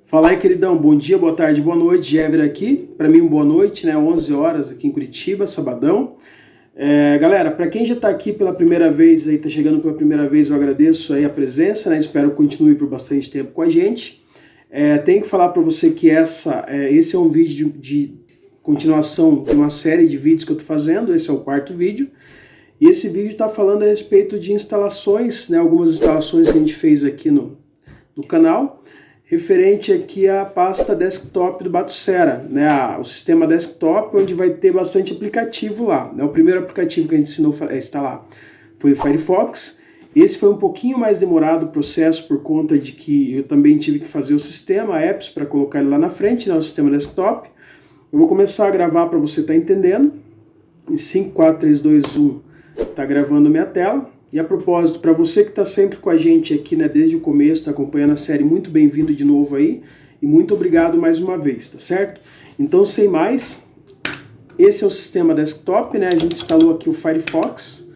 Fala aí, queridão, bom dia, boa tarde, boa noite, Jever aqui, para mim boa noite, né, 11 horas aqui em Curitiba, sabadão. Galera, para quem já está aqui pela primeira vez, aí tá chegando pela primeira vez, eu agradeço aí a presença, né, espero que continue por bastante tempo com a gente. Tenho que falar para você que esse é um vídeo de continuação de uma série de vídeos que eu estou fazendo, esse é o quarto vídeo, e esse vídeo está falando a respeito de instalações, né, algumas instalações que a gente fez aqui no canal, referente aqui à pasta desktop do Batucera, né, o sistema desktop, onde vai ter bastante aplicativo lá, né. O primeiro aplicativo que a gente ensinou a instalar foi o Firefox. Esse foi um pouquinho mais demorado o processo por conta de que eu também tive que fazer o sistema apps para colocar ele lá na frente, né, o sistema desktop. Eu vou começar a gravar para você estar entendendo. Em 5, 4, 3, 2, 1, está gravando minha tela. E a propósito, para você que está sempre com a gente aqui, né, desde o começo, está acompanhando a série, muito bem-vindo de novo aí. E muito obrigado mais uma vez, tá certo? Então, sem mais, esse é o sistema desktop, né? A gente instalou aqui o Firefox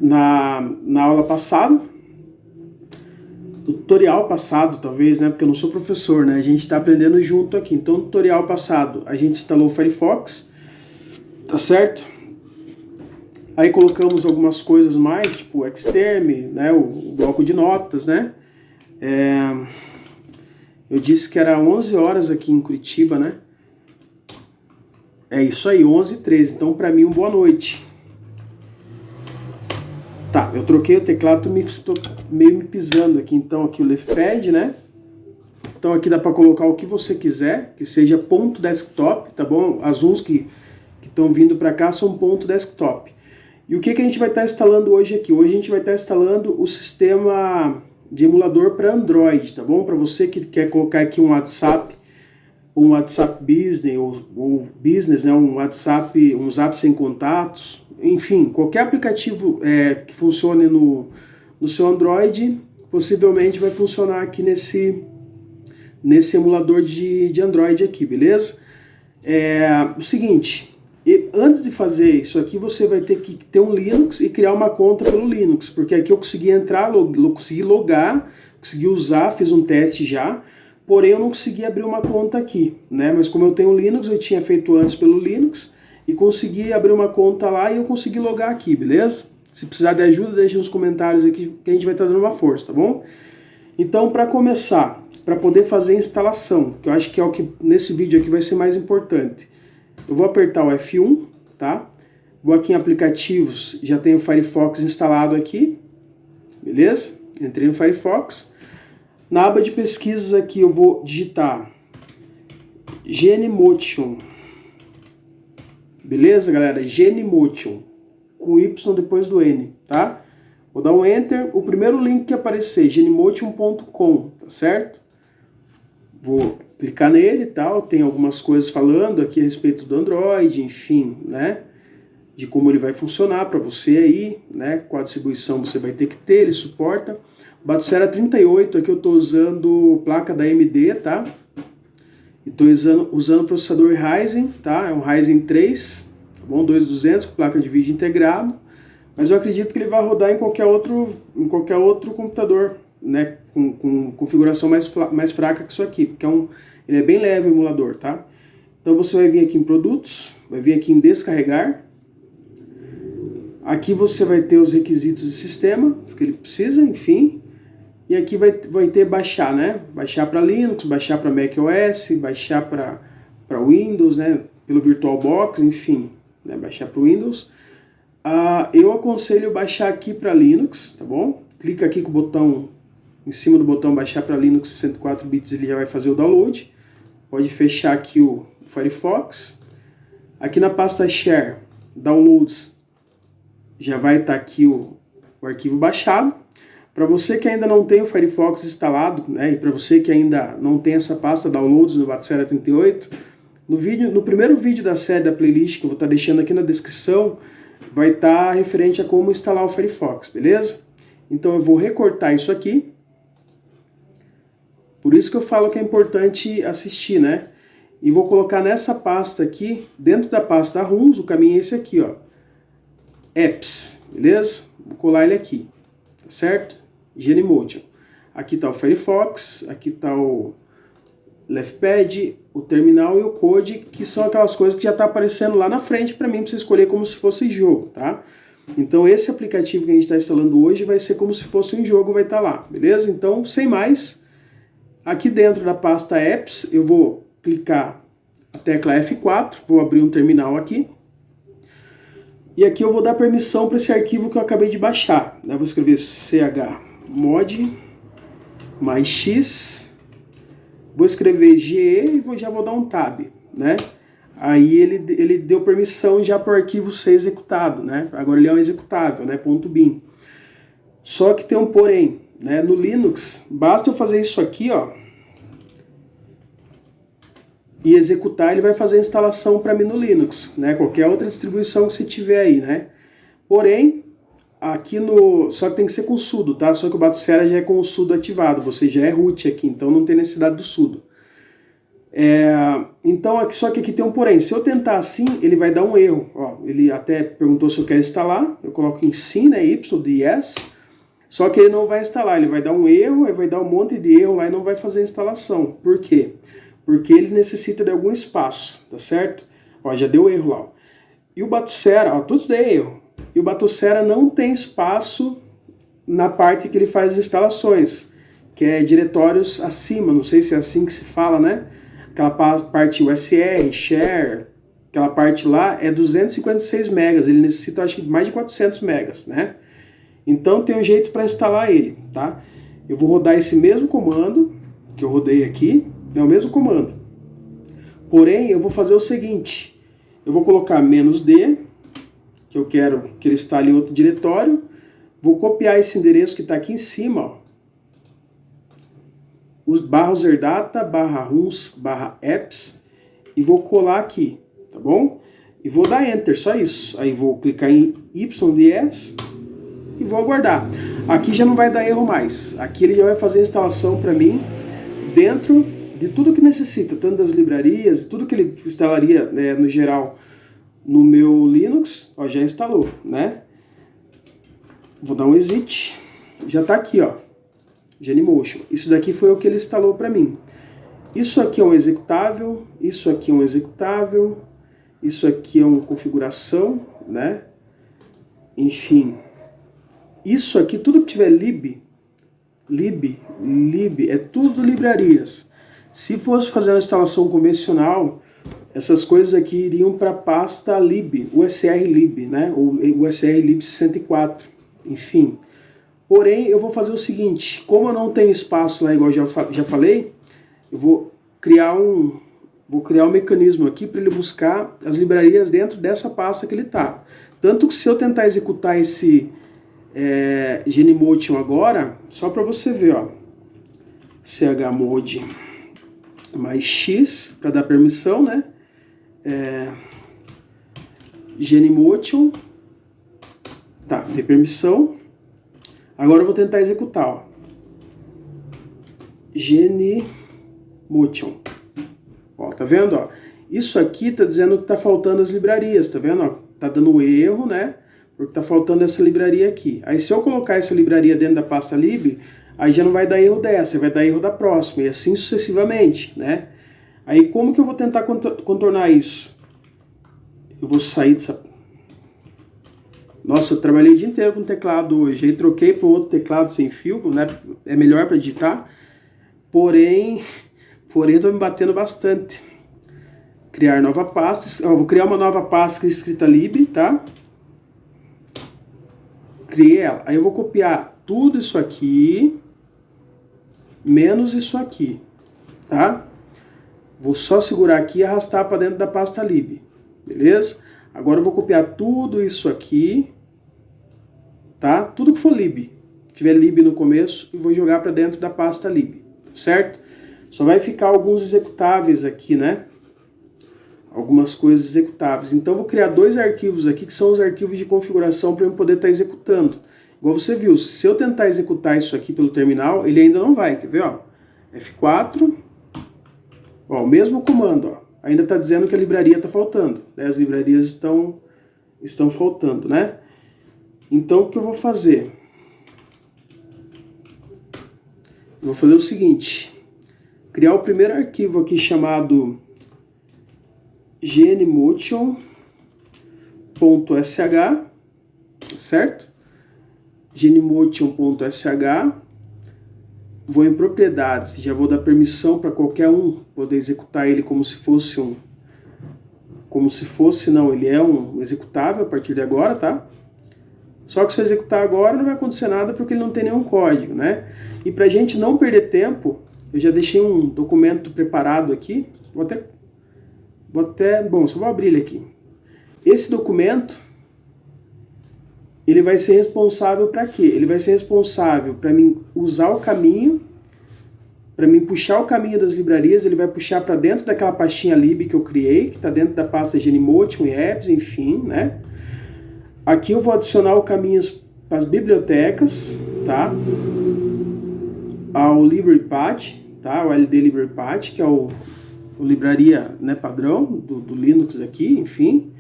na aula passada. No tutorial passado, talvez, né? Porque eu não sou professor, né? A gente está aprendendo junto aqui. Então, no tutorial passado, a gente instalou o Firefox, tá certo? Aí colocamos algumas coisas mais, tipo o Xterm, né, o bloco de notas, né? Eu disse que era 11 horas aqui em Curitiba, né? É isso aí, 11h13. Então, para mim, boa noite. Tá, eu troquei o teclado, tô meio me pisando aqui. Então, aqui o leftpad, né? Então, aqui dá para colocar o que você quiser, que seja ponto desktop, tá bom? As uns que estão vindo para cá são ponto desktop. E o que a gente vai estar instalando hoje aqui? Hoje a gente vai estar instalando o sistema de emulador para Android, tá bom? Para você que quer colocar aqui um WhatsApp Business, ou Business, né? um Zap sem contatos, enfim, qualquer aplicativo que funcione no seu Android, possivelmente vai funcionar aqui nesse emulador de Android aqui, beleza? O seguinte... E antes de fazer isso aqui, você vai ter que ter um Linux e criar uma conta pelo Linux, porque aqui eu consegui entrar, consegui logar, consegui usar, fiz um teste já, porém eu não consegui abrir uma conta aqui, né? Mas como eu tenho o Linux, eu tinha feito antes pelo Linux e consegui abrir uma conta lá e eu consegui logar aqui, beleza? Se precisar de ajuda, deixe nos comentários aqui que a gente vai estar dando uma força, tá bom? Então, para começar, para poder fazer a instalação, que eu acho que é o que nesse vídeo aqui vai ser mais importante, eu vou apertar o F1, tá? Vou aqui em aplicativos, já tenho o Firefox instalado aqui, beleza? Entrei no Firefox. Na aba de pesquisas aqui eu vou digitar Genymotion, beleza, galera? Genymotion, com Y depois do N, tá? Vou dar um Enter, o primeiro link que aparecer, genymotion.com, tá certo? Vou clicar nele e tal, tem algumas coisas falando aqui a respeito do Android, enfim, né, de como ele vai funcionar para você aí, né, qual distribuição você vai ter que ter, ele suporta. O Batucera 38, aqui eu estou usando placa da AMD, tá, e estou usando o processador Ryzen, tá, é um Ryzen 3, tá bom, 2200, com placa de vídeo integrado, mas eu acredito que ele vai rodar em qualquer outro computador, né, com configuração mais fraca que isso aqui, porque ele é bem leve o emulador, tá? Então você vai vir aqui em produtos, vai vir aqui em descarregar, aqui você vai ter os requisitos do sistema, que ele precisa, enfim, e aqui vai ter baixar, né? Baixar para Linux, baixar para macOS, baixar para Windows, né? Pelo VirtualBox, enfim, né? Baixar para o Windows. Eu aconselho baixar aqui para Linux, tá bom? Clica aqui com o botão, em cima do botão baixar para Linux 64 bits, ele já vai fazer o download. Pode fechar aqui o Firefox. Aqui na pasta Share, Downloads, já vai estar aqui o arquivo baixado. Para você que ainda não tem o Firefox instalado, né, e para você que ainda não tem essa pasta Downloads no Batucera 38, no primeiro vídeo da série da playlist, que eu vou estar deixando aqui na descrição, vai estar referente a como instalar o Firefox, beleza? Então eu vou recortar isso aqui. Por isso que eu falo que é importante assistir, né? E vou colocar nessa pasta aqui, dentro da pasta RUMs, o caminho é esse aqui, ó. Apps, beleza? Vou colar ele aqui, tá certo? Genymotion. Aqui tá o Firefox, aqui tá o Leftpad, o terminal e o code, que são aquelas coisas que já está aparecendo lá na frente para mim, para você escolher como se fosse jogo, tá? Então esse aplicativo que a gente está instalando hoje vai ser como se fosse um jogo, vai estar lá, beleza? Então, sem mais, aqui dentro da pasta Apps, eu vou clicar a tecla F4, vou abrir um terminal aqui, e aqui eu vou dar permissão para esse arquivo que eu acabei de baixar, né? Vou escrever chmod mais x, vou escrever ge e já vou dar um tab, né? Aí ele deu permissão já para o arquivo ser executado, né? Agora ele é um executável, né? .bin. Só que tem um porém, né? No Linux, basta eu fazer isso aqui, ó, e executar, ele vai fazer a instalação para mim no Linux, né? Qualquer outra distribuição que você tiver aí, né? Porém, aqui no... Só que tem que ser com sudo, tá? Só que o Batocera já é com o sudo ativado, você já é root aqui, então não tem necessidade do sudo. Então, só que aqui tem um porém. Se eu tentar assim, ele vai dar um erro. Ó, ele até perguntou se eu quero instalar. Eu coloco em sim, né? Y de yes. Só que ele não vai instalar. Ele vai dar um erro, ele vai dar um monte de erro lá e não vai fazer a instalação. Por quê? Porque ele necessita de algum espaço, tá certo? Ó, já deu erro lá. Ó. E o Batocera, ó, tudo deu erro. E o Batocera não tem espaço na parte que ele faz as instalações, que é diretórios acima. Não sei se é assim que se fala, né? Aquela parte USR, share, aquela parte lá é 256 megas, ele necessita acho que mais de 400 megas, né? Então tem um jeito para instalar ele, tá? Eu vou rodar esse mesmo comando que eu rodei aqui, é o mesmo comando. Porém, eu vou fazer o seguinte, eu vou colocar -d, que eu quero que ele instale em outro diretório, vou copiar esse endereço que está aqui em cima, ó, /userdata, /runs, /apps, e vou colar aqui, tá bom? E vou dar Enter, só isso. Aí vou clicar em YDS e vou aguardar. Aqui já não vai dar erro mais. Aqui ele já vai fazer a instalação para mim dentro de tudo que necessita, tanto das livrarias, tudo que ele instalaria, né, no geral no meu Linux, ó, já instalou, né? Vou dar um exit, já está aqui, ó. Genymotion. Isso daqui foi o que ele instalou para mim. Isso aqui é um executável, isso aqui é um executável, isso aqui é uma configuração, né? Enfim. Isso aqui, tudo que tiver lib, é tudo livrarias. Se fosse fazer uma instalação convencional, essas coisas aqui iriam para a pasta lib, usr-lib, né? Ou usr-lib64, enfim. Porém, eu vou fazer o seguinte, como eu não tenho espaço lá, igual eu já falei, eu vou criar um mecanismo aqui para ele buscar as livrarias dentro dessa pasta que ele está. Tanto que se eu tentar executar esse Genymotion agora, só para você ver, ó, chmod mais x, para dar permissão, né? Genymotion, tá, dei permissão. Agora eu vou tentar executar, ó. Genymotion. Ó, tá vendo, ó? Isso aqui tá dizendo que tá faltando as livrarias, tá vendo, ó? Tá dando erro, né? Porque tá faltando essa livraria aqui. Aí se eu colocar essa livraria dentro da pasta lib, aí já não vai dar erro dessa, vai dar erro da próxima, e assim sucessivamente, né? Aí como que eu vou tentar contornar isso? Eu vou sair dessa... Nossa, eu trabalhei o dia inteiro com teclado hoje, aí troquei para outro teclado sem fio, né? É melhor para digitar, porém estou me batendo bastante. Criar nova pasta, vou criar uma nova pasta escrita lib, tá? Criei ela, aí eu vou copiar tudo isso aqui, menos isso aqui, tá? Vou só segurar aqui e arrastar para dentro da pasta lib, beleza? Agora eu vou copiar tudo isso aqui, tá? Tudo que for lib, tiver lib no começo, e vou jogar para dentro da pasta lib, certo? Só vai ficar alguns executáveis aqui, né? Algumas coisas executáveis. Então eu vou criar dois arquivos aqui, que são os arquivos de configuração para eu poder estar executando. Igual você viu, se eu tentar executar isso aqui pelo terminal, ele ainda não vai, quer ver, ó? F4, ó, o mesmo comando, ó. Ainda está dizendo que a livraria está faltando, né? As livrarias estão faltando, né? Então o que eu vou fazer? Eu vou fazer o seguinte, criar o primeiro arquivo aqui chamado genymotion.sh, certo? genymotion.sh. Vou em propriedades, já vou dar permissão para qualquer um poder executar ele como se fosse não, ele é um executável a partir de agora, tá? Só que se eu executar agora não vai acontecer nada porque ele não tem nenhum código, né? E para a gente não perder tempo, eu já deixei um documento preparado aqui, só vou abrir ele aqui. Esse documento, ele vai ser responsável para quê? Ele vai ser responsável para mim usar o caminho, para mim puxar o caminho das livrarias, ele vai puxar para dentro daquela pastinha lib que eu criei, que está dentro da pasta Genymotion e apps, enfim, né? Aqui eu vou adicionar o caminho para as bibliotecas, tá? Ao Library Path, tá? O LD Library Path, que é o livraria, né, padrão do Linux aqui, enfim.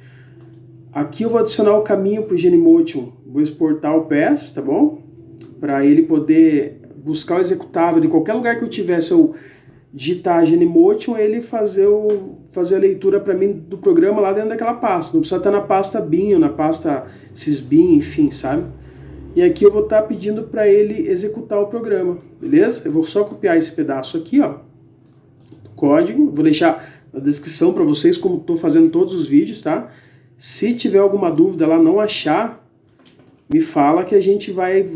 Aqui eu vou adicionar o caminho para o Genymotion, vou exportar o PES, tá bom? Para ele poder buscar o executável de qualquer lugar que eu tiver, se eu digitar Genymotion, ele fazer a leitura para mim do programa lá dentro daquela pasta. Não precisa estar na pasta bin ou na pasta sysbin, enfim, sabe? E aqui eu vou estar pedindo para ele executar o programa, beleza? Eu vou só copiar esse pedaço aqui, ó, do código. Vou deixar na descrição para vocês como estou fazendo todos os vídeos, tá? Se tiver alguma dúvida lá, não achar, me fala que a gente vai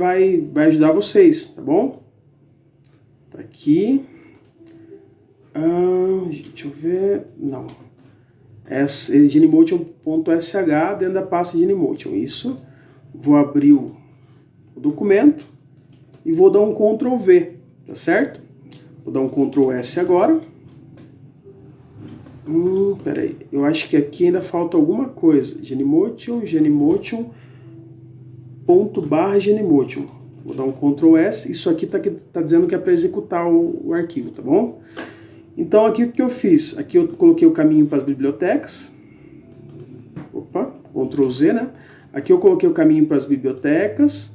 ajudar vocês, tá bom? Tá aqui. Deixa eu ver. Não. É genymotion.sh dentro da pasta Genymotion. Isso. Vou abrir o documento e vou dar um Ctrl V, tá certo? Vou dar um Ctrl S agora. Peraí, eu acho que aqui ainda falta alguma coisa. Genymotion. Vou dar um Ctrl S. Isso aqui tá dizendo que é para executar o arquivo, tá bom? Então aqui o que eu fiz? Aqui eu coloquei o caminho para as bibliotecas. Opa, Ctrl Z, né? Aqui eu coloquei o caminho para as bibliotecas.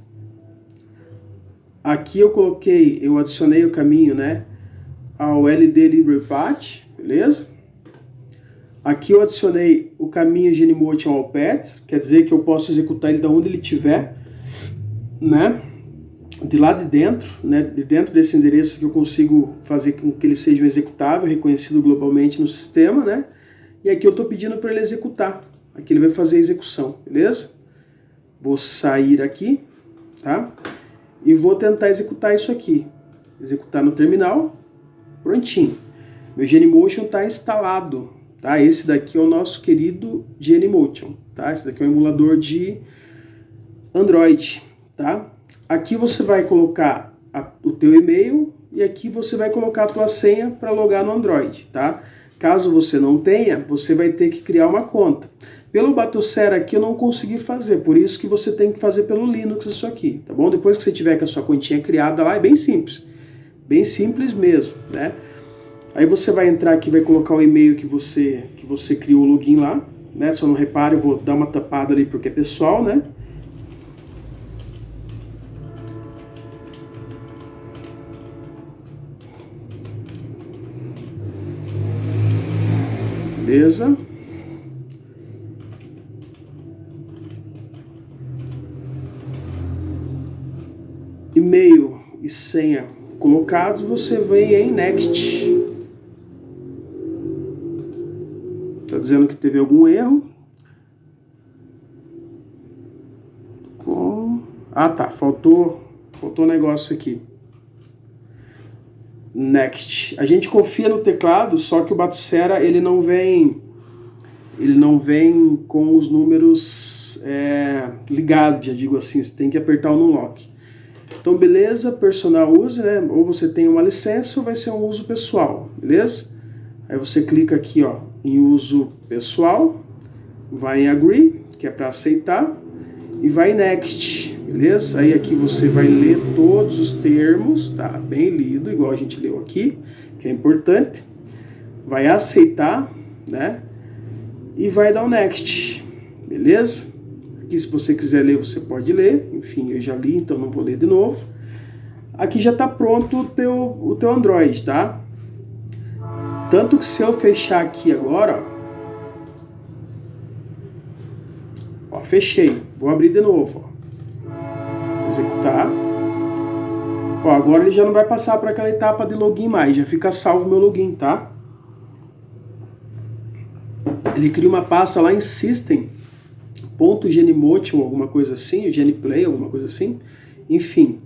Aqui eu adicionei o caminho, né, ao LD Library Path, beleza? Aqui eu adicionei o caminho Genymotion ao path, quer dizer que eu posso executar ele de onde ele estiver, né? De lá de dentro, né? De dentro desse endereço que eu consigo fazer com que ele seja um executável reconhecido globalmente no sistema, né? E aqui eu estou pedindo para ele executar. Aqui ele vai fazer a execução, beleza? Vou sair aqui, tá? E vou tentar executar isso aqui. Executar no terminal, prontinho. Meu Genymotion está instalado. Tá? Esse daqui é o nosso querido Genymotion, tá? Esse daqui é um emulador de Android, tá? Aqui você vai colocar o teu e-mail e aqui você vai colocar a tua senha para logar no Android, tá? Caso você não tenha, você vai ter que criar uma conta. Pelo Batocera aqui eu não consegui fazer, por isso que você tem que fazer pelo Linux isso aqui, tá bom? Depois que você tiver com a sua continha criada lá, é bem simples mesmo, né? Aí você vai entrar aqui, vai colocar o e-mail que você criou o login lá, né? Só não repare, eu vou dar uma tapada ali porque é pessoal, né? Beleza? E-mail e senha colocados, você vem em Next. Está dizendo que teve algum erro. Ah, tá. Faltou um negócio aqui. Next. A gente confia no teclado, só que o Batocera ele não vem com os números ligados, já digo assim. Você tem que apertar o Unlock. Então, beleza, personal use, né? Ou você tem uma licença ou vai ser um uso pessoal, beleza? Aí você clica aqui, ó, em uso pessoal, vai em agree, que é para aceitar, e vai em next, beleza? Aí aqui você vai ler todos os termos, tá? Bem lido, igual a gente leu aqui, que é importante. Vai aceitar, né? E vai dar o next, beleza? Aqui, se você quiser ler, você pode ler. Enfim, eu já li, então não vou ler de novo. Aqui já está pronto o teu Android, tá? Tanto que se eu fechar aqui agora, ó, fechei. Vou abrir de novo, ó. Executar. Ó, agora ele já não vai passar para aquela etapa de login mais, já fica salvo meu login, tá? Ele cria uma pasta lá em system.genimotion, alguma coisa assim, geniplay, alguma coisa assim. Enfim,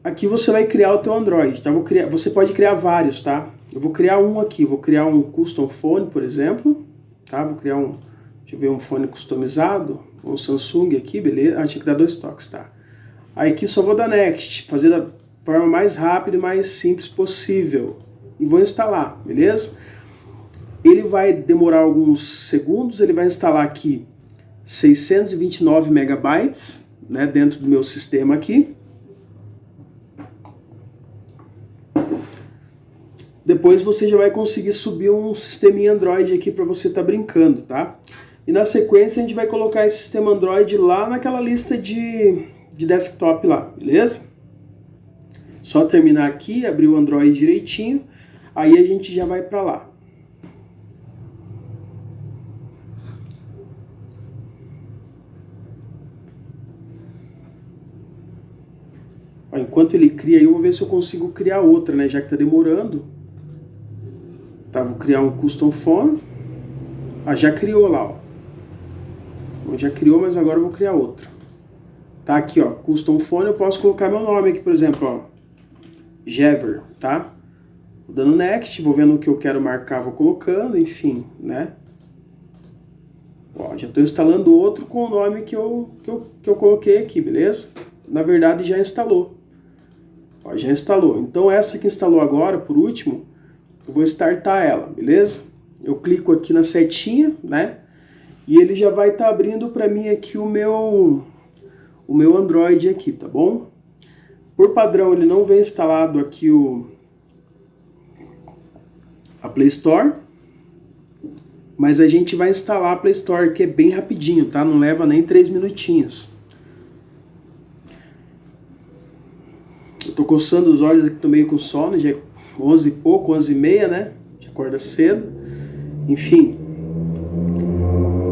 aqui você vai criar o teu Android, tá? Você pode criar vários, tá? Eu vou criar um aqui, vou criar um custom phone, por exemplo, tá? Vou criar um, deixa eu ver, um fone customizado, um Samsung aqui, beleza? Ah, tinha que dar 2 toques, tá? Aí aqui só vou dar next, fazer da forma mais rápida e mais simples possível. E vou instalar, beleza? Ele vai demorar alguns segundos, ele vai instalar aqui 629 megabytes, né, dentro do meu sistema aqui. Depois você já vai conseguir subir um sisteminha Android aqui para você estar brincando, tá? E na sequência a gente vai colocar esse sistema Android lá naquela lista de desktop lá, beleza? Só terminar aqui, abrir o Android direitinho, aí a gente já vai para lá. Enquanto ele cria, eu vou ver se eu consigo criar outra, né? Já que tá demorando. Tá, vou criar um custom phone. Ah, já criou lá, ó. Já criou, mas agora eu vou criar outra. Tá aqui, ó, custom phone, eu posso colocar meu nome aqui, por exemplo, ó. Jever, tá? Vou dando next, vou vendo o que eu quero marcar, vou colocando, enfim, né? Ó, já tô instalando outro com o nome que eu coloquei aqui, beleza? Na verdade já instalou. Ó, já instalou. Então essa que instalou agora, por último, eu vou startar ela, beleza? Eu clico aqui na setinha, né? E ele já vai estar abrindo para mim aqui o meu Android aqui, tá bom? Por padrão ele não vem instalado aqui a Play Store, mas a gente vai instalar a Play Store, que é bem rapidinho, tá? Não leva nem 3 minutinhos. Eu tô coçando os olhos aqui, tô meio com sono, já é 11 e pouco, 11 e meia, né? A gente acorda cedo. Enfim,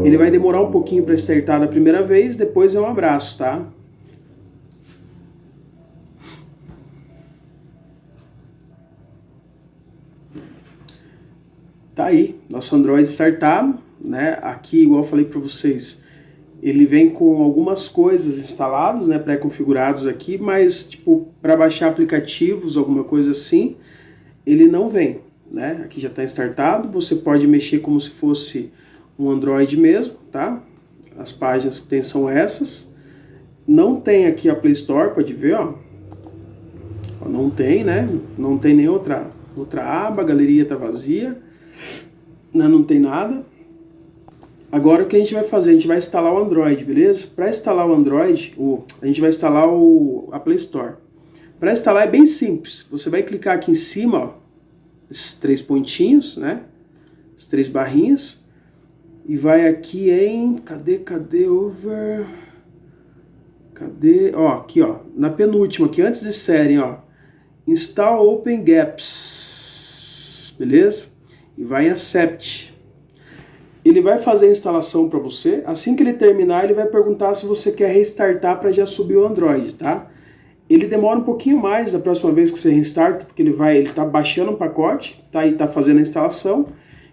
ele vai demorar um pouquinho para startar da primeira vez, depois é um abraço, tá? Tá aí, nosso Android startado, né? Aqui, igual eu falei para vocês, ele vem com algumas coisas instaladas, né, pré-configurados aqui, mas tipo para baixar aplicativos, alguma coisa assim, ele não vem, né? Aqui já está startado, você pode mexer como se fosse um Android mesmo, tá? As páginas que tem são essas. Não tem aqui a Play Store, pode ver, ó. Não tem, né? Não tem nem outra aba, a galeria tá vazia, né? Não tem nada. Agora o que a gente vai fazer? A gente vai instalar o Android, beleza? Para instalar o Android, a gente vai instalar a Play Store. Para instalar é bem simples. Você vai clicar aqui em cima, ó, esses 3 pontinhos, né? As 3 barrinhas. E vai aqui em... Cadê? Over... Cadê? Ó, aqui, ó. Na penúltima, aqui antes de serem, ó. Install Open Gaps. Beleza? E vai em Accept. Ele vai fazer a instalação para você. Assim que ele terminar, ele vai perguntar se você quer restartar para já subir o Android, tá? Ele demora um pouquinho mais da próxima vez que você restarta, porque ele tá baixando um pacote, tá? E tá fazendo a instalação.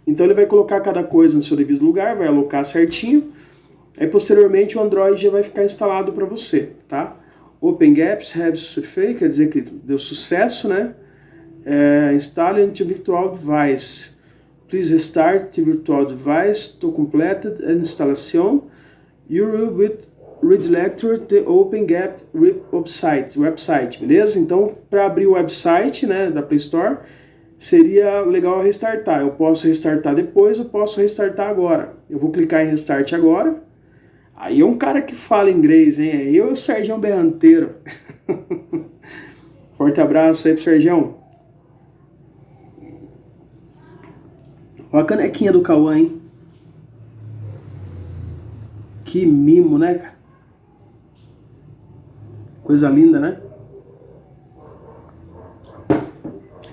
Então ele vai colocar cada coisa no seu devido lugar, vai alocar certinho. Aí posteriormente o Android já vai ficar instalado para você, tá? Open Gaps have successful, quer dizer que deu sucesso, né? Install into virtual device. Please restart the virtual device to complete the installation. You will redirect the Open Gap website, beleza? Então, para abrir o website, né, da Play Store, seria legal restartar. Eu posso restartar depois, eu posso restartar agora. Eu vou clicar em Restart agora. Aí é um cara que fala inglês, hein? É eu e o Sergião Berranteiro. Forte abraço aí pro Sergião. Olha a canequinha do Cauã, hein? Que mimo, né, cara? Coisa linda, né?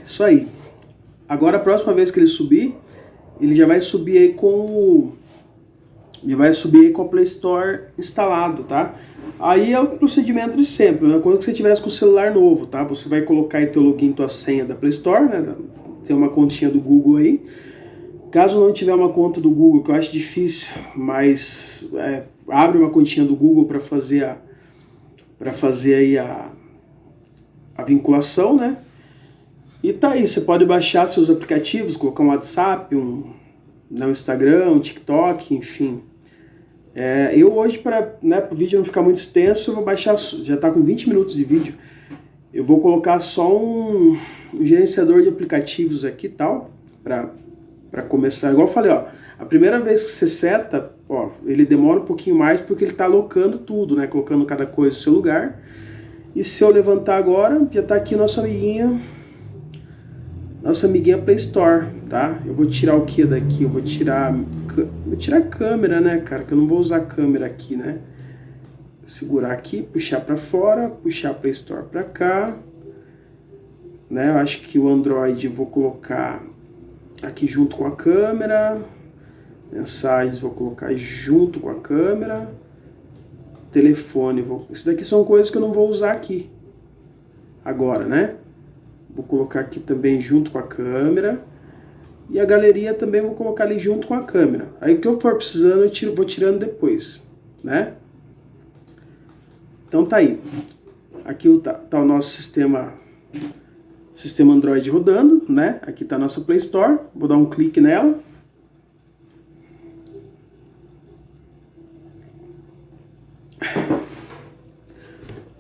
Isso aí. Agora a próxima vez que ele subir, ele já vai subir aí com a Play Store instalado, tá? Aí é o procedimento de sempre, né? Quando você tivesse com o celular novo, tá? Você vai colocar aí teu login, tua senha da Play Store, né? Tem uma continha do Google aí. Caso não tiver uma conta do Google, que eu acho difícil, mas abre uma continha do Google para fazer aí a vinculação, né? E tá aí, você pode baixar seus aplicativos, colocar um WhatsApp, um Instagram, um TikTok, enfim. Eu hoje, para o vídeo não ficar muito extenso, eu vou baixar, já está com 20 minutos de vídeo, eu vou colocar só um gerenciador de aplicativos aqui e tal, para começar. Igual eu falei, ó, a primeira vez que você seta, ó, ele demora um pouquinho mais porque ele está alocando tudo, né, colocando cada coisa no seu lugar. E se eu levantar agora, já está aqui nossa amiguinha Play Store, tá? Eu vou tirar o que daqui? Eu vou tirar a câmera, né, cara? Que eu não vou usar a câmera aqui, né? Segurar aqui, puxar para fora, puxar a Play Store para cá, né? Eu acho que o Android eu vou colocar aqui junto com a câmera, mensagens vou colocar junto com a câmera, telefone, isso daqui são coisas que eu não vou usar aqui agora, né? Vou colocar aqui também junto com a câmera. E a galeria também vou colocar ali junto com a câmera. Aí o que eu for precisando eu vou tirando depois, né? Então tá aí. Aqui tá o nosso sistema Android rodando, né? Aqui tá a nossa Play Store. Vou dar um clique nela.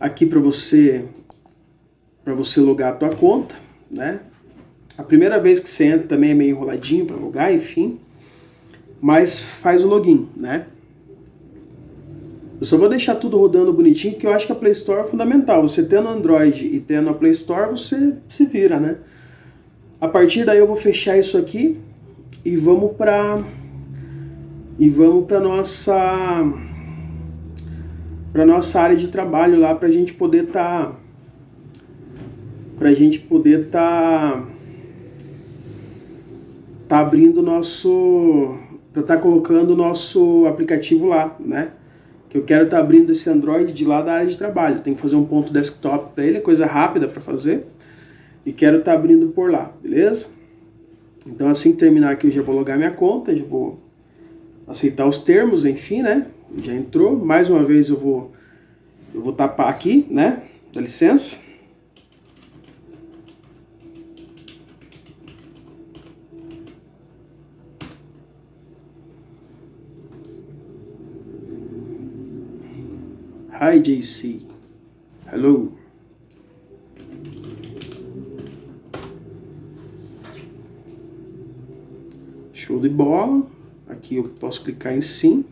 Aqui para você logar a tua conta, né? A primeira vez que você entra também é meio enroladinho para logar, enfim. Mas faz o login, né? Eu só vou deixar tudo rodando bonitinho, porque eu acho que a Play Store é fundamental. Você tendo Android e tendo a Play Store, você se vira, né? A partir daí eu vou fechar isso aqui e vamos para nossa área de trabalho lá, pra gente poder tá abrindo colocando o nosso aplicativo lá, né? Que eu quero abrindo esse Android de lá da área de trabalho. Tem que fazer um ponto desktop para ele, é coisa rápida para fazer. E quero abrindo por lá, beleza? Então assim que terminar aqui eu já vou logar minha conta, já vou aceitar os termos, enfim, né? Já entrou. Mais uma vez eu vou tapar aqui, né? Dá licença. Hi JC, hello. Show de bola. Aqui eu posso clicar em sim,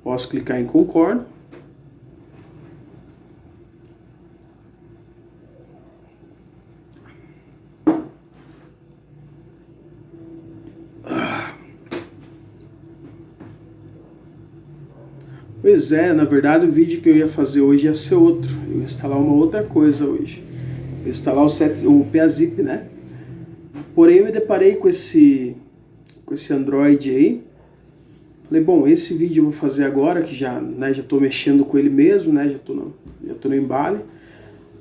posso clicar em concordo. Pois é, na verdade o vídeo que eu ia fazer hoje ia ser outro. Eu ia instalar uma outra coisa hoje. Eu ia instalar o PAZip, né? Porém eu me deparei com esse Android aí. Falei, bom, esse vídeo eu vou fazer agora, que já tô mexendo com ele mesmo, né? Já tô no embalo.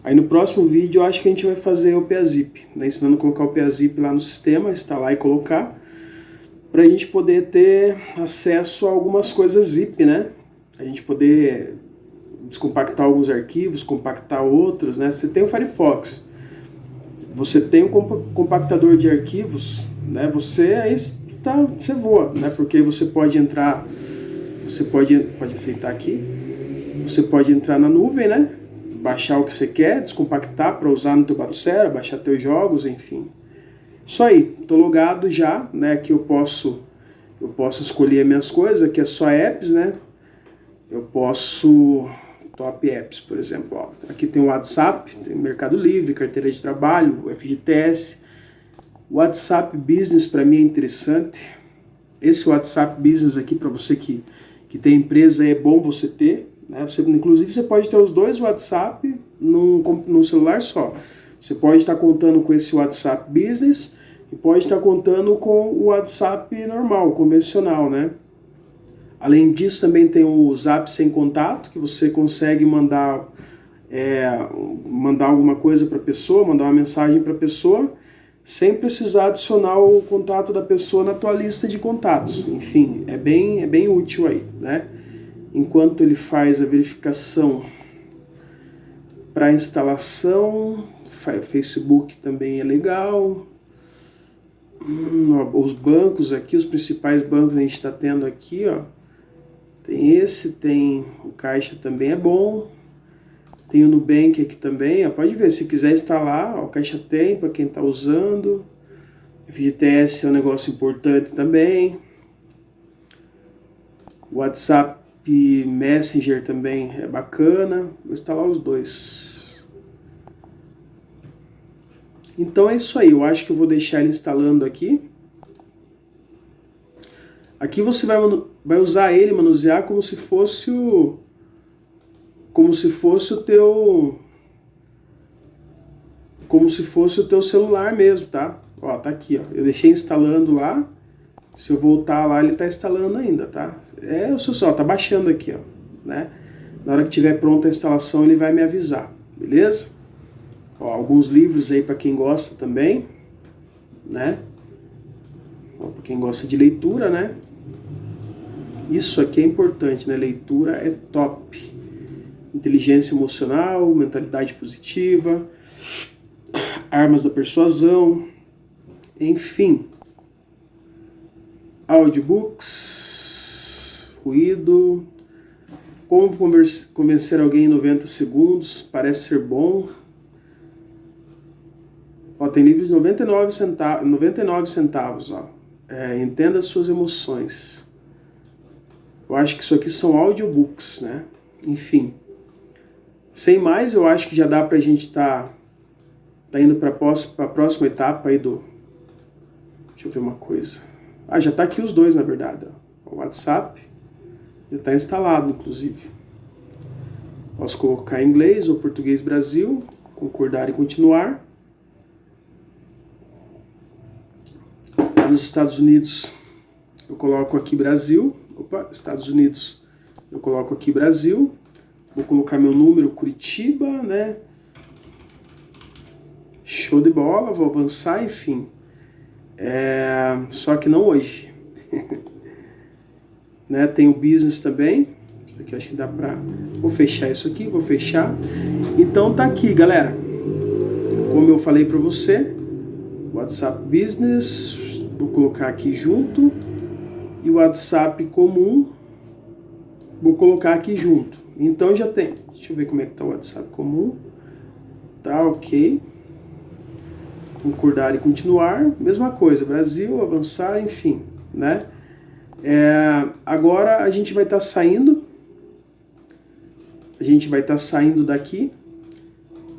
Aí no próximo vídeo eu acho que a gente vai fazer o PAZip, né? Ensinando a colocar o PAZip lá no sistema, instalar e colocar, pra gente poder ter acesso a algumas coisas zip, né? A gente poder descompactar alguns arquivos, compactar outros, né? Você tem o Firefox, você tem um compactador de arquivos, né? Você voa, né? Porque você pode entrar, pode aceitar aqui, você pode entrar na nuvem, né? Baixar o que você quer, descompactar para usar no teu Batocera, baixar teus jogos, enfim. Isso aí, tô logado já, né? Aqui eu posso escolher as minhas coisas, aqui é só apps, né? Eu posso top apps, por exemplo, ó. Aqui tem o WhatsApp, tem o Mercado Livre, carteira de trabalho, o FGTS. O WhatsApp Business para mim é interessante. Esse WhatsApp Business aqui para você que tem empresa é bom você ter, né? Inclusive você pode ter os dois WhatsApp num celular só. Você pode estar contando com esse WhatsApp Business e pode estar contando com o WhatsApp normal, convencional, né? Além disso, também tem o Zap sem contato, que você consegue mandar alguma coisa para a pessoa, mandar uma mensagem para a pessoa, sem precisar adicionar o contato da pessoa na tua lista de contatos. Enfim, é bem útil aí, né? Enquanto ele faz a verificação para instalação, Facebook também é legal. Os bancos aqui, os principais bancos a gente está tendo aqui, ó. Tem esse, tem o Caixa também é bom. Tem o Nubank aqui também, ó. Pode ver, se quiser instalar, ó, o Caixa tem para quem está usando. FGTS é um negócio importante também. O WhatsApp Messenger também é bacana. Vou instalar os dois. Então é isso aí, eu acho que eu vou deixar ele instalando aqui. Aqui você vai usar ele, manusear como se fosse o teu celular mesmo, tá? Ó, tá aqui, ó. Eu deixei instalando lá. Se eu voltar lá, ele tá instalando ainda, tá? O seu celular tá baixando aqui, ó, né? Na hora que tiver pronta a instalação, ele vai me avisar, beleza? Ó, alguns livros aí para quem gosta também, né? Para quem gosta de leitura, né? Isso aqui é importante, né? Leitura é top. Inteligência emocional, mentalidade positiva, armas da persuasão, enfim. Audiobooks, ruído, como convencer alguém em 90 segundos, parece ser bom. Ó, tem livro de 99 centavos, ó. Entenda as suas emoções. Eu acho que isso aqui são audiobooks, né? Enfim. Sem mais, eu acho que já dá pra gente tá indo pra próxima etapa aí do... Deixa eu ver uma coisa. Já tá aqui os dois, na verdade. Ó. O WhatsApp já tá instalado, inclusive. Posso colocar em inglês ou português Brasil, concordar e continuar. Nos Estados Unidos, eu coloco aqui Brasil. Opa, Estados Unidos, eu coloco aqui Brasil. Vou colocar meu número, Curitiba, né? Show de bola, vou avançar, enfim. Só que não hoje. Né? Tem o business também. Isso aqui eu acho que dá pra... Vou fechar isso aqui, vou fechar. Então tá aqui, galera. Como eu falei pra você, WhatsApp Business, vou colocar aqui junto. E o WhatsApp comum, vou colocar aqui junto. Então já tem. Deixa eu ver como é que tá o WhatsApp comum. Tá, ok. Concordar e continuar. Mesma coisa, Brasil, avançar, enfim, né? Agora a gente vai estar saindo. A gente vai estar saindo daqui.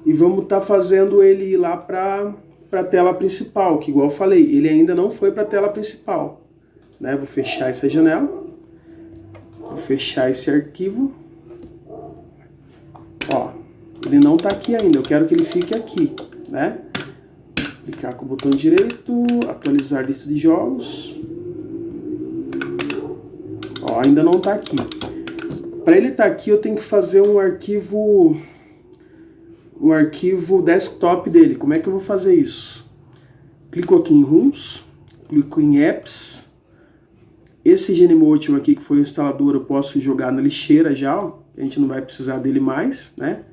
E vamos estar fazendo ele ir lá para a tela principal. Que igual eu falei, ele ainda não foi para a tela principal. Né? Vou fechar essa janela. Vou fechar esse arquivo. Ó, ele não está aqui ainda, eu quero que ele fique aqui, né? Clicar com o botão direito, atualizar lista de jogos. Ó, ainda não está aqui. Para ele estar aqui, eu tenho que fazer um arquivo desktop dele. Como é que eu vou fazer isso? Clico aqui em Rooms, clico em Apps. Esse Genymotion aqui, que foi o instalador, eu posso jogar na lixeira já, ó. A gente não vai precisar dele mais, né?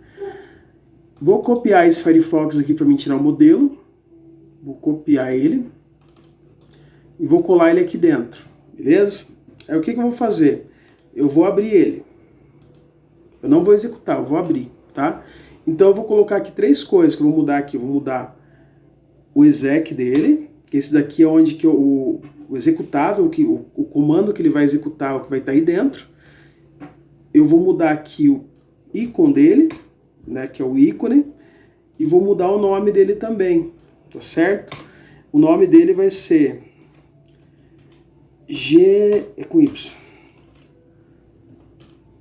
Vou copiar esse Firefox aqui para mim tirar o modelo. Vou copiar ele. E vou colar ele aqui dentro, beleza? Aí o que eu vou fazer? Eu vou abrir ele. Eu não vou executar, eu vou abrir, tá? Então eu vou colocar aqui três coisas que eu vou mudar aqui. Eu vou mudar o exec dele, que esse daqui é onde que o executável, o comando que ele vai executar, o que vai estar aí dentro. Eu vou mudar aqui o ícone dele, né, que é o ícone, e vou mudar o nome dele também, tá certo? O nome dele vai ser com Y.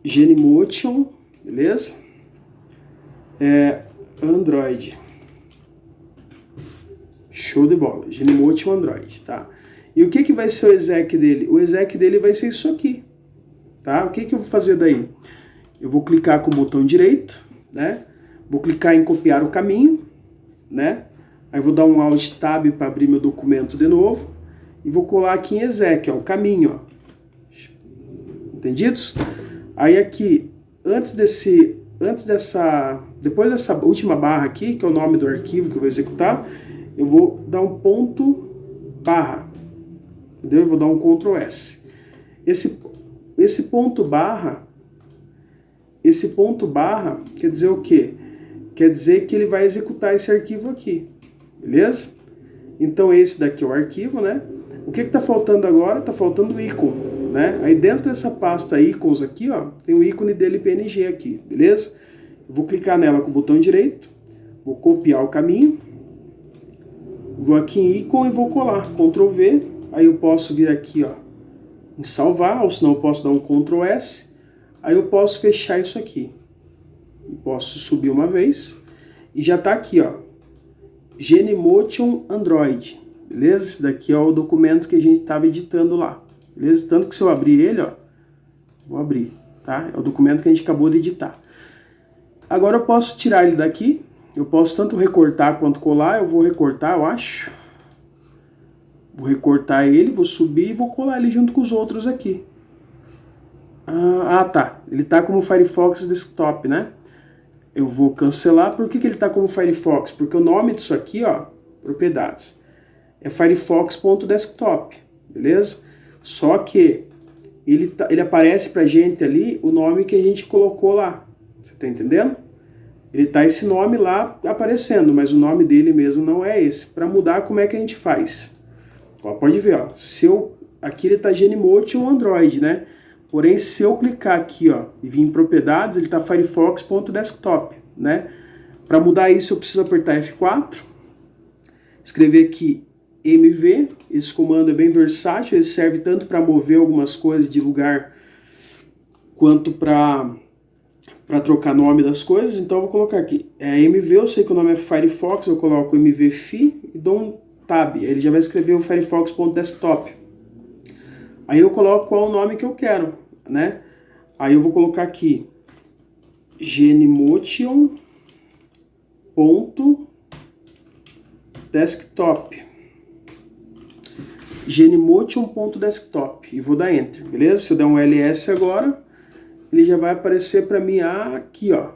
Genymotion, beleza? Android. Show de bola. Genymotion Android, tá? E o que que vai ser o exec dele? O exec dele vai ser isso aqui, tá? O que que eu vou fazer daí? Eu vou clicar com o botão direito, né? Vou clicar em copiar o caminho, né? Aí vou dar um Alt Tab para abrir meu documento de novo e vou colar aqui em exec, ó, o caminho, ó. Entendidos? Aí aqui, depois dessa última barra aqui, que é o nome do arquivo que eu vou executar, eu vou dar um ponto barra, entendeu? Eu vou dar um Ctrl S. Esse ponto barra quer dizer o quê? Quer dizer que ele vai executar esse arquivo aqui, beleza? Então esse daqui é o arquivo, né? O que está faltando agora? Está faltando o ícone, né? Aí dentro dessa pasta ícones aqui, ó, tem o ícone dele PNG aqui, beleza? Eu vou clicar nela com o botão direito, vou copiar o caminho, vou aqui em ícone e vou colar, Ctrl V, aí eu posso vir aqui, ó, em salvar, ou senão eu posso dar um Ctrl S, aí eu posso fechar isso aqui. Eu posso subir uma vez e já está aqui, ó, Genymotion Android, beleza? Esse daqui é o documento que a gente estava editando lá, beleza? Tanto que se eu abrir ele, ó, vou abrir, tá? É o documento que a gente acabou de editar. Agora eu posso tirar ele daqui, eu posso tanto recortar quanto colar, eu vou recortar, eu acho. Vou recortar ele, vou subir e vou colar ele junto com os outros aqui. Tá, ele tá como Firefox Desktop, né? Eu vou cancelar. Por que ele está como Firefox? Porque o nome disso aqui, ó, propriedades, é Firefox.desktop, beleza? Só que ele aparece pra gente ali o nome que a gente colocou lá. Você tá entendendo? Ele tá esse nome lá aparecendo, mas o nome dele mesmo não é esse. Para mudar, como é que a gente faz? Ó, pode ver, ó. Aqui ele tá Genymotion Android, né? Porém, se eu clicar aqui, ó, e vir em propriedades, ele está Firefox.desktop, né? Para mudar isso, eu preciso apertar F4, escrever aqui MV. Esse comando é bem versátil, ele serve tanto para mover algumas coisas de lugar, quanto para trocar nome das coisas. Então eu vou colocar aqui, MV, eu sei que o nome é Firefox, eu coloco MVFI e dou um Tab, ele já vai escrever o Firefox.desktop. Aí eu coloco qual o nome que eu quero, né? Aí eu vou colocar aqui Genymotion.desktop. Genymotion.desktop. E vou dar Enter, beleza? Se eu der um LS agora, ele já vai aparecer para mim aqui, ó.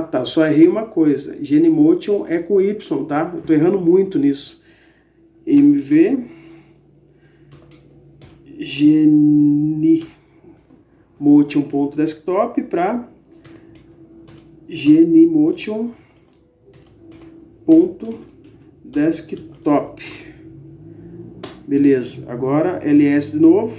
Tá, só errei uma coisa. Genymotion é com Y, tá? Eu tô errando muito nisso. MV Genymotion.desktop para Genymotion.desktop. Beleza, agora LS de novo.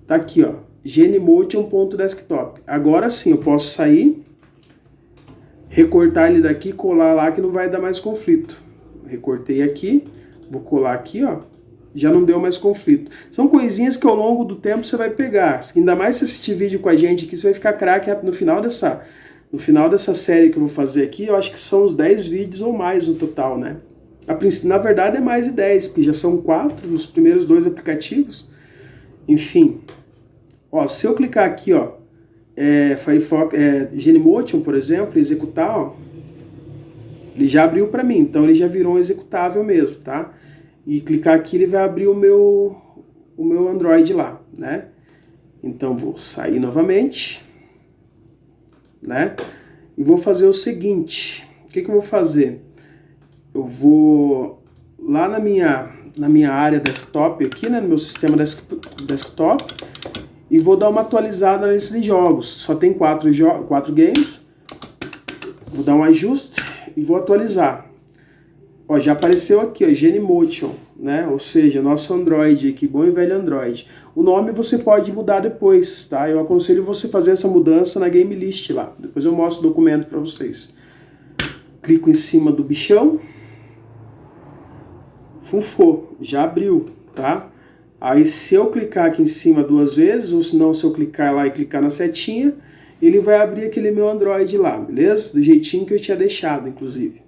Tá aqui, ó, Genymotion.desktop. Agora sim eu posso sair, recortar ele daqui, colar lá, que não vai dar mais conflito. Recortei aqui, vou colar aqui, ó. Já não deu mais conflito. São coisinhas que ao longo do tempo você vai pegar. Ainda mais se assistir vídeo com a gente aqui, você vai ficar craque no final dessa série que eu vou fazer aqui. Eu acho que são uns 10 vídeos ou mais no total, né? Na verdade é mais de 10, porque já são 4 nos primeiros 2 aplicativos. Enfim. Ó, se eu clicar aqui, ó, Firefox, Genymotion, por exemplo, executar, ó, ele já abriu para mim. Então ele já virou um executável mesmo, tá? E clicar aqui, ele vai abrir o meu Android lá, né? Então vou sair novamente, né? E vou fazer o seguinte. O que eu vou fazer? Eu vou lá na minha área desktop aqui, né, no meu sistema desktop, e vou dar uma atualizada na lista de jogos. Só tem 4 games. Vou dar um ajuste e vou atualizar. Ó, já apareceu aqui, ó, Genymotion, né? Ou seja, nosso Android aqui, bom e velho Android. O nome você pode mudar depois, tá? Eu aconselho você fazer essa mudança na game list lá. Depois eu mostro o documento para vocês. Clico em cima do bichão. Funfou, já abriu, tá? Aí se eu clicar aqui em cima 2 vezes, ou se não, se eu clicar lá e clicar na setinha, ele vai abrir aquele meu Android lá, beleza? Do jeitinho que eu tinha deixado, inclusive.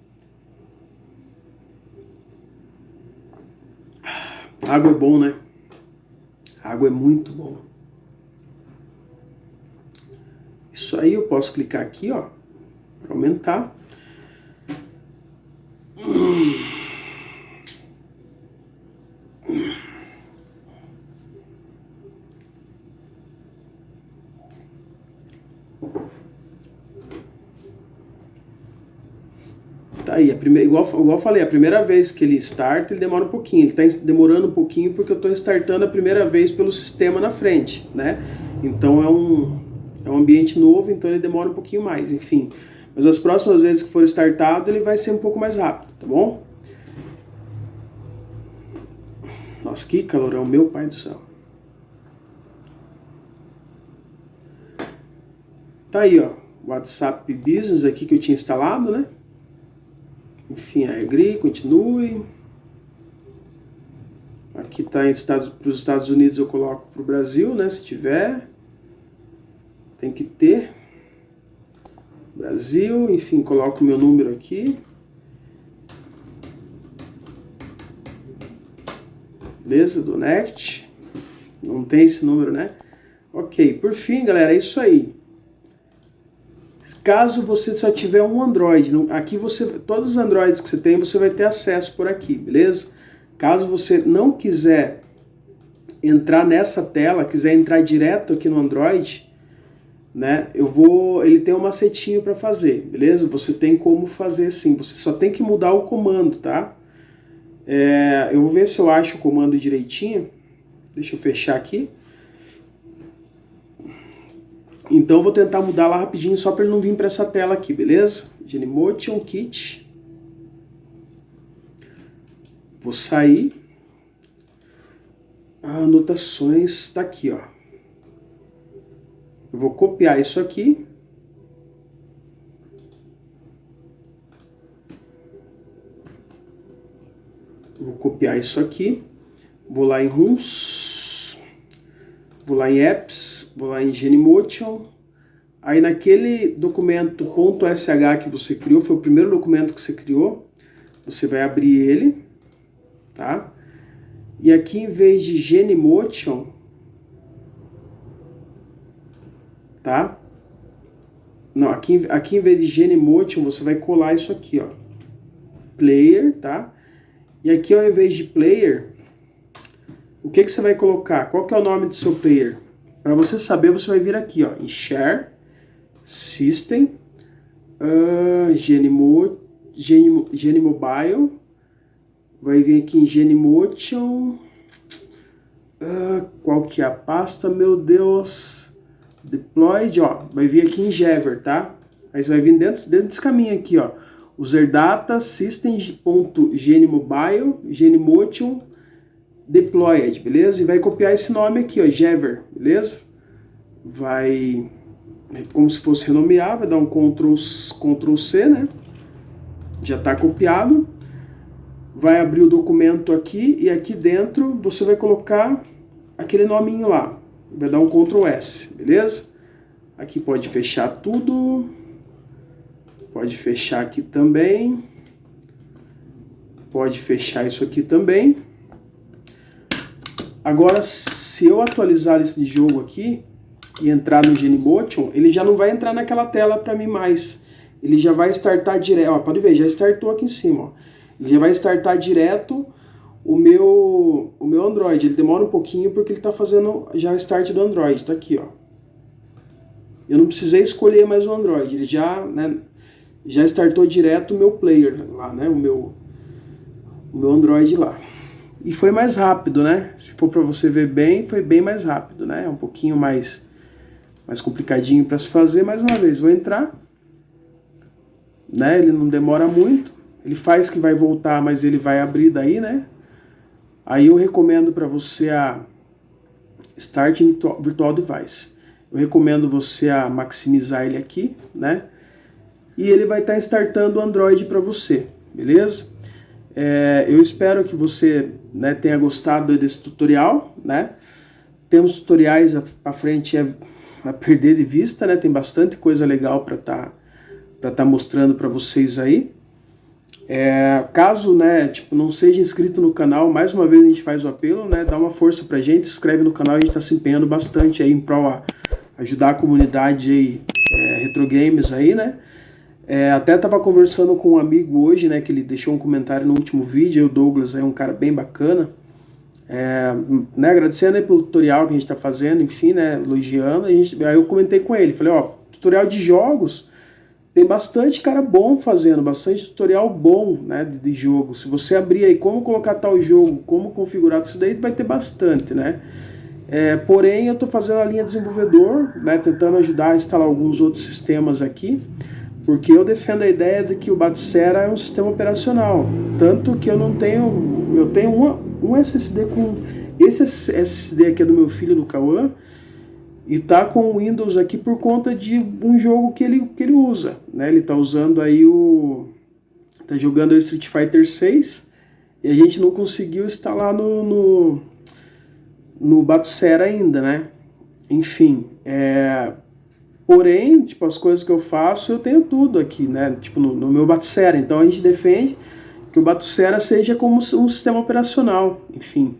Água é bom, né? Água é muito bom. Isso aí eu posso clicar aqui, ó, para aumentar. Tá aí, igual eu falei, a primeira vez que ele starta, ele demora um pouquinho. Ele está demorando um pouquinho porque eu estou startando a primeira vez pelo sistema na frente, né? Então é um ambiente novo, então ele demora um pouquinho mais, enfim. Mas as próximas vezes que for startado, ele vai ser um pouco mais rápido, tá bom? Nossa, que calorão, meu pai do céu. Tá aí, ó, o WhatsApp Business aqui que eu tinha instalado, né? Enfim, agree, continue. Aqui tá para os Estados Unidos, eu coloco para o Brasil, né? Se tiver. Tem que ter. Brasil, enfim, coloco o meu número aqui. Beleza? Do NET. Não tem esse número, né? Ok, por fim, galera, é isso aí. Caso você só tiver um Android, aqui todos os Androids que você tem, você vai ter acesso por aqui, beleza? Caso você não quiser entrar nessa tela, quiser entrar direto aqui no Android, né? Ele tem um macetinho para fazer, beleza? Você tem como fazer sim, você só tem que mudar o comando, tá? Eu vou ver se eu acho o comando direitinho. Deixa eu fechar aqui. Então eu vou tentar mudar lá rapidinho, só para ele não vir para essa tela aqui, beleza? Genymotion Kit. Vou sair. Anotações está aqui, ó. Eu vou copiar isso aqui. Vou copiar isso aqui. Vou lá em Rooms. Vou lá em Apps. Vou lá em Genymotion. Aí naquele documento .sh que você criou, foi o primeiro documento que você criou, você vai abrir ele, tá? E aqui em vez de Genymotion, tá? Não, aqui em vez de Genymotion, você vai colar isso aqui, ó. Player, tá? E aqui ao invés de Player, o que você vai colocar? Qual que é o nome do seu Player? Para você saber, você vai vir aqui, ó, em Share, System, Genymobile, vai vir aqui em Genymotion, qual que é a pasta, meu Deus, Deployed, ó, vai vir aqui em Java, tá? Aí você vai vir dentro desse caminho aqui, ó, user data, system.genymobile, Genymotion, Deployed, beleza? E vai copiar esse nome aqui, ó, Java, beleza? Vai, como se fosse renomear, vai dar um Ctrl C, né? Já está copiado. Vai abrir o documento aqui e aqui dentro você vai colocar aquele nominho lá. Vai dar um Ctrl S, beleza? Aqui pode fechar tudo. Pode fechar aqui também. Pode fechar isso aqui também. Agora, se eu atualizar esse jogo aqui e entrar no Genymotion, ele já não vai entrar naquela tela para mim mais. Ele já vai startar direto, ó, pode ver, já startou aqui em cima, ó. Ele já vai startar direto o meu Android. Ele demora um pouquinho porque ele está fazendo já o start do Android, tá aqui, ó. Eu não precisei escolher mais o Android, ele já, né, já startou direto o meu player lá, né, o meu Android lá. E foi mais rápido, né? Se for para você ver bem, foi bem mais rápido, né? É um pouquinho mais complicadinho para se fazer. Mais uma vez, vou entrar, né? Ele não demora muito. Ele faz que vai voltar, mas ele vai abrir daí, né? Aí eu recomendo para você a Start Virtual Device. Eu recomendo você a maximizar ele aqui, né? E ele vai estar startando o Android para você, beleza? Eu espero que você, né, tenha gostado desse tutorial, né? Temos tutoriais à frente a perder de vista, né? Tem bastante coisa legal para tá mostrando para vocês aí. Caso, né, tipo, não seja inscrito no canal, mais uma vez a gente faz o apelo, né, dá uma força pra gente, se inscreve no canal, a gente tá se empenhando bastante aí em prol a ajudar a comunidade aí, Retro Games aí, né. Até tava conversando com um amigo hoje, né, que ele deixou um comentário no último vídeo, o Douglas é um cara bem bacana, né, agradecendo aí pelo tutorial que a gente tá fazendo, enfim, né, elogiando, aí eu comentei com ele, falei, ó, tutorial de jogos, tem bastante cara bom fazendo, bastante tutorial bom, né, de jogo. Se você abrir aí como colocar tal jogo, como configurar isso daí, vai ter bastante, né. Porém, eu estou fazendo a linha desenvolvedor, né, tentando ajudar a instalar alguns outros sistemas aqui, porque eu defendo a ideia de que o Batocera é um sistema operacional. Tanto que eu tenho um SSD com... Esse SSD aqui é do meu filho, do Cauã, e tá com o Windows aqui por conta de um jogo que ele usa, né? Ele tá usando aí tá jogando o Street Fighter 6 e a gente não conseguiu instalar no Batocera ainda, né? Enfim, porém, tipo, as coisas que eu faço, eu tenho tudo aqui, né? Tipo, no meu Batocera. Então a gente defende que o Batocera seja como um sistema operacional, enfim.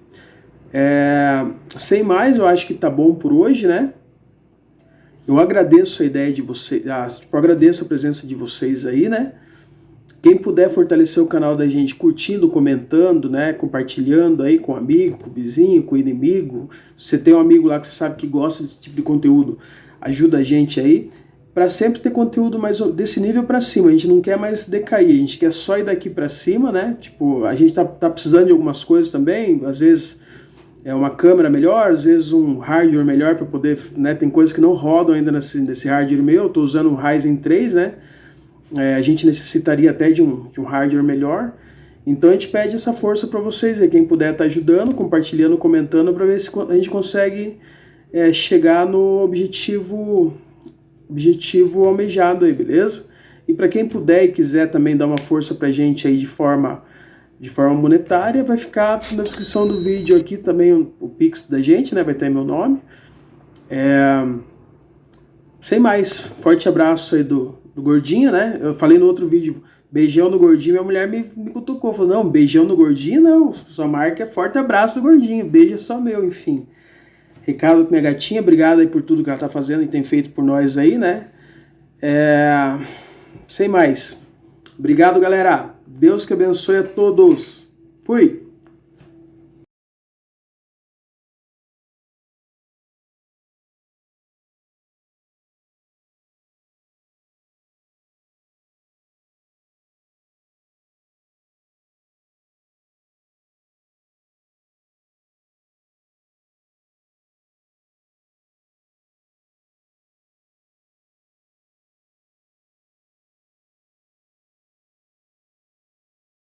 Sem mais, eu acho que tá bom por hoje, né? Eu agradeço a ideia de vocês, tipo, agradeço a presença de vocês aí, né? Quem puder fortalecer o canal da gente curtindo, comentando, né? Compartilhando aí com o amigo, com o vizinho, com o inimigo. Se você tem um amigo lá que você sabe que gosta desse tipo de conteúdo, ajuda a gente aí. Para sempre ter conteúdo mais desse nível para cima. A gente não quer mais decair, a gente quer só ir daqui para cima, né? Tipo, a gente tá precisando de algumas coisas também, às vezes uma câmera melhor, às vezes um hardware melhor para poder, né, tem coisas que não rodam ainda nesse hardware meu, eu estou usando um Ryzen 3, né, a gente necessitaria até de um hardware melhor, então a gente pede essa força para vocês aí, quem puder tá ajudando, compartilhando, comentando, para ver se a gente consegue chegar no objetivo almejado aí, beleza? E para quem puder e quiser também dar uma força pra gente aí de forma monetária, vai ficar na descrição do vídeo aqui também o Pix da gente, né? Vai ter meu nome. Sem mais, forte abraço aí do Gordinho, né? Eu falei no outro vídeo, beijão no Gordinho, minha mulher me cutucou, falou, não, beijão no Gordinho não, sua marca é forte abraço do Gordinho, beijo é só meu, enfim. Recado pra minha gatinha, obrigado aí por tudo que ela tá fazendo e tem feito por nós aí, né? Sem mais. Obrigado, galera. Deus que abençoe a todos. Fui!